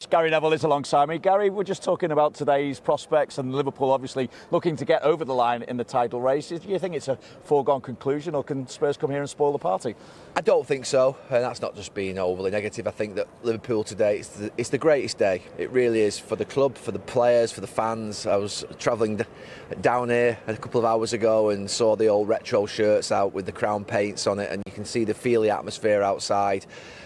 Gary Neville is alongside me. Gary, we're just talking about today's prospects and Liverpool obviously looking to get over the line in the title race. Do you think it's a foregone conclusion, or can Spurs come here and spoil the party? I don't think so, and that's not just being overly negative. I think that Liverpool today, it's the greatest day. It really is, for the club, for the players, for the fans. I was travelling down here a couple of hours ago and saw the old retro shirts out with the crown paints on it, and you can see the feel, the atmosphere outside.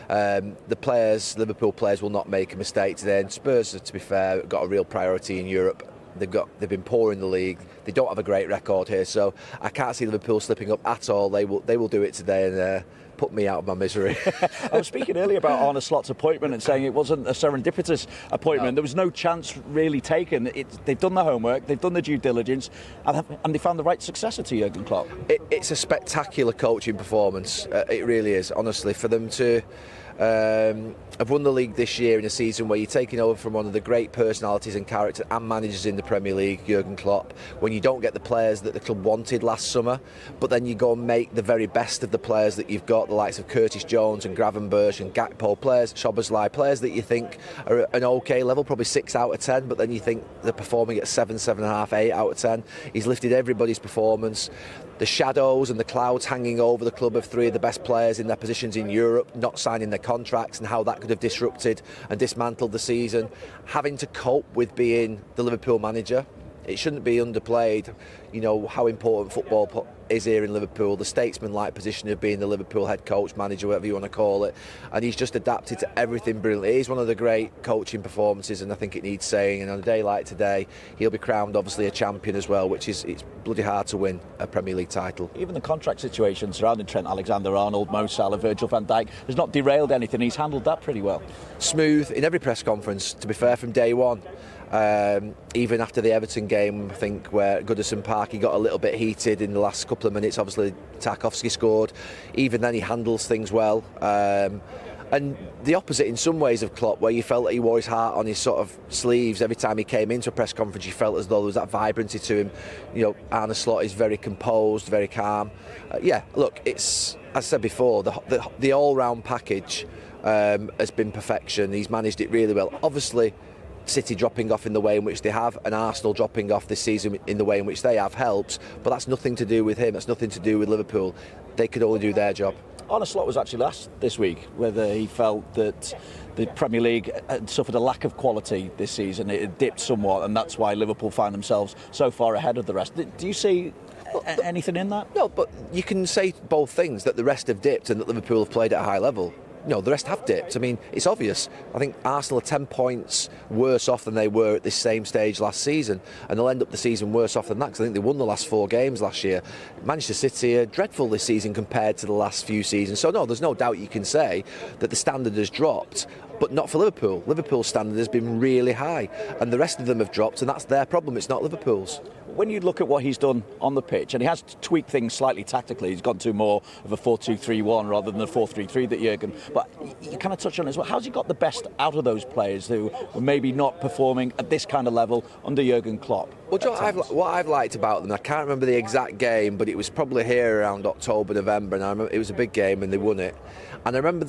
The players, Liverpool players, will not make a mistake today, and Spurs, to be fair, got a real priority in Europe. They've been poor in the league. They don't have a great record here, so I can't see Liverpool slipping up at all. They will do it today and put me out of my misery. I was speaking earlier about Arne Slot's appointment and saying it wasn't a serendipitous appointment. No. There was no chance really taken. They've done the homework, they've done the due diligence, and they found the right successor to Jurgen Klopp. It's a spectacular coaching performance. It really is, honestly, for them to have won the league this year in a season where you're taking over from one of the great personalities and characters and managers in the Premier League, Jurgen Klopp, when you don't get the players that the club wanted last summer, but then you go and make the very best of the players that you've got, the likes of Curtis Jones and Gravenberch and Gakpo, players, Szoboszlai, players that you think are at an okay level, probably 6 out of 10, but then you think they're performing at 7, 7.5, 8 out of 10. He's lifted everybody's performance. The shadows and the clouds hanging over the club of 3 of the best players in their positions in Europe, not signing their contracts, and how that could have disrupted and dismantled the season. Having to cope with being the Liverpool manager, it shouldn't be underplayed, you know, how important football is here in Liverpool, the statesman-like position of being the Liverpool head coach, manager, whatever you want to call it, and he's just adapted to everything brilliantly. He's one of the great coaching performances, and I think it needs saying, and on a day like today, he'll be crowned obviously a champion as well, which is, it's bloody hard to win a Premier League title. Even the contract situation surrounding Trent Alexander-Arnold, Mo Salah, Virgil van Dijk has not derailed anything. He's handled that pretty well. Smooth in every press conference, to be fair, from day one. Even after the Everton game, I think, where at Goodison Park he got a little bit heated in the last couple of minutes. Obviously Tarkowski scored. Even then he handles things well. And the opposite in some ways of Klopp, where you felt that he wore his heart on his sort of sleeves every time he came into a press conference. You felt as though there was that vibrancy to him. You know, Arne Slot is very composed, very calm. Yeah, look, it's, as I said before, the all-round package has been perfection. He's managed it really well. Obviously, City dropping off in the way in which they have, and Arsenal dropping off this season in the way in which they have, helps, but that's nothing to do with him, that's nothing to do with Liverpool. They could only do their job. Arne Slot was actually asked this week whether he felt that the Premier League had suffered a lack of quality this season. It had dipped somewhat, and that's why Liverpool find themselves so far ahead of the rest. Do you see anything in that? No, but you can say both things, that the rest have dipped and that Liverpool have played at a high level. No, the rest have dipped. I mean, it's obvious. I think Arsenal are 10 points worse off than they were at this same stage last season, and they'll end up the season worse off than that, because I think they won the last 4 games last year. Manchester City are dreadful this season compared to the last few seasons. So no, there's no doubt you can say that the standard has dropped, but not for Liverpool. Liverpool's standard has been really high, and the rest of them have dropped, and that's their problem, it's not Liverpool's. When you look at what he's done on the pitch, and he has tweaked things slightly tactically, he's gone to more of a 4-2-3-1 rather than the 4-3-3 that Jurgen, but you kind of touch on it as well. How's he got the best out of those players who were maybe not performing at this kind of level under Jurgen Klopp? Well, what I've liked about them, I can't remember the exact game, but it was probably here around October, November, and I remember it was a big game and they won it. And I remember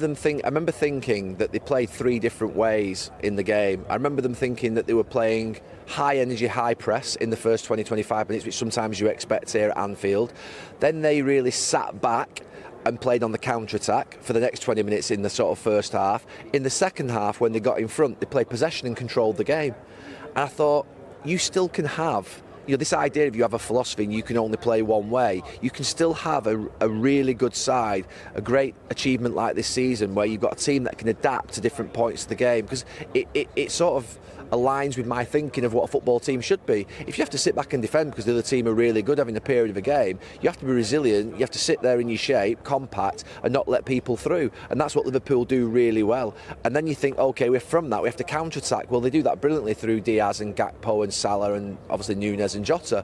thinking that they played 3 different ways in the game. I remember them thinking that they were playing high energy, high press in the first 20-25 minutes, which sometimes you expect here at Anfield. Then they really sat back and played on the counter-attack for the next 20 minutes in the sort of first half. In the second half, when they got in front, they played possession and controlled the game. And I thought, you still can have, you know, this idea of you have a philosophy and you can only play one way, you can still have a really good side, a great achievement like this season, where you've got a team that can adapt to different points of the game, because it sort of aligns with my thinking of what a football team should be. If you have to sit back and defend because the other team are really good having a period of a game, you have to be resilient, you have to sit there in your shape, compact, and not let people through, and that's what Liverpool do really well. And then you think, okay, we're from that, we have to counter-attack. Well, they do that brilliantly through Diaz and Gakpo and Salah and obviously Nunez and Jota.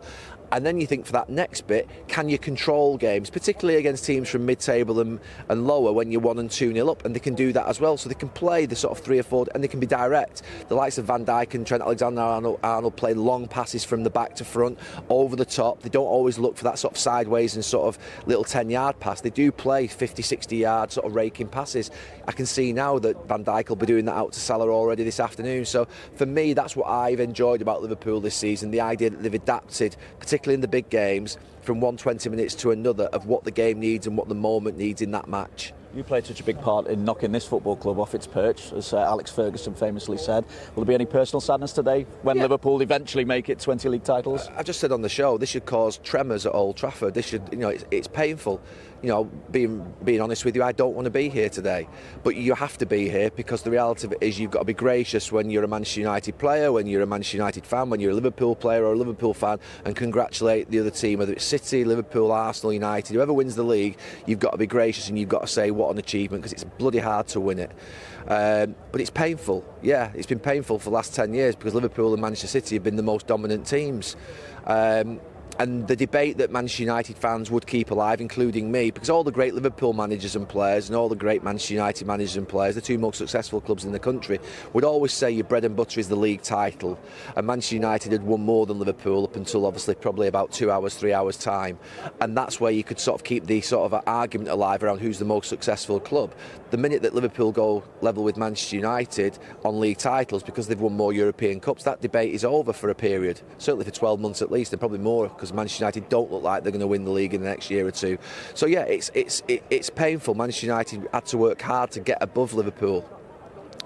And then you think for that next bit, can you control games, particularly against teams from mid-table and lower when you're 1 and 2-0 up? And they can do that as well. So they can play the sort of 3 or 4, and they can be direct. The likes of Van Dijk and Trent Alexander-Arnold play long passes from the back to front, over the top. They don't always look for that sort of sideways and sort of little 10-yard pass. They do play 50, 60-yard sort of raking passes. I can see now that Van Dijk will be doing that out to Salah already this afternoon. So for me, that's what I've enjoyed about Liverpool this season, the idea that they've adapted, particularly in the big games, from 120 minutes to another, of what the game needs and what the moment needs in that match. You played such a big part in knocking this football club off its perch, as Alex Ferguson famously said. Will there be any personal sadness today when Liverpool eventually make it 20 league titles? I just said on the show, this should cause tremors at Old Trafford. This should, it's painful. Being honest with you, I don't want to be here today, but you have to be here because the reality of it is you've got to be gracious when you're a Manchester United player, when you're a Manchester United fan, when you're a Liverpool player or a Liverpool fan, and congratulate the other team, whether it's City, Liverpool, Arsenal, United, whoever wins the league. You've got to be gracious and you've got to say what an achievement, because it's bloody hard to win it. But it's painful. Yeah, it's been painful for the last 10 years because Liverpool and Manchester City have been the most dominant teams. And the debate that Manchester United fans would keep alive, including me, because all the great Liverpool managers and players and all the great Manchester United managers and players, the two most successful clubs in the country, would always say your bread and butter is the league title. And Manchester United had won more than Liverpool up until obviously probably about 2 hours, 3 hours time. And that's where you could sort of keep the sort of argument alive around who's the most successful club. The minute that Liverpool go level with Manchester United on league titles because they've won more European Cups, that debate is over for a period, certainly for 12 months at least, and probably more, because Manchester United don't look like they're going to win the league in the next year or two. So yeah, it's painful. Manchester United had to work hard to get above Liverpool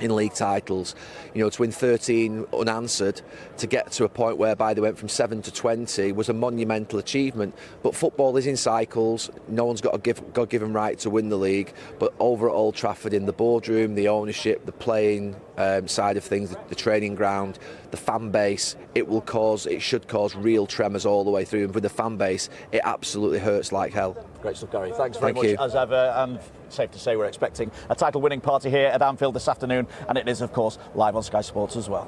in league titles, to win 13 unanswered, to get to a point whereby they went from 7 to 20 was a monumental achievement. But football is in cycles. No one's got a God-given right to win the league, but over at Old Trafford, in the boardroom, the ownership, the playing side of things, the training ground, the fan base, it should cause real tremors all the way through. And with the fan base, it absolutely hurts like hell. Great stuff, Gary. Thanks very Thank much as ever, and safe to say we're expecting a title winning party here at Anfield this afternoon, and it is of course live on Sky Sports as well.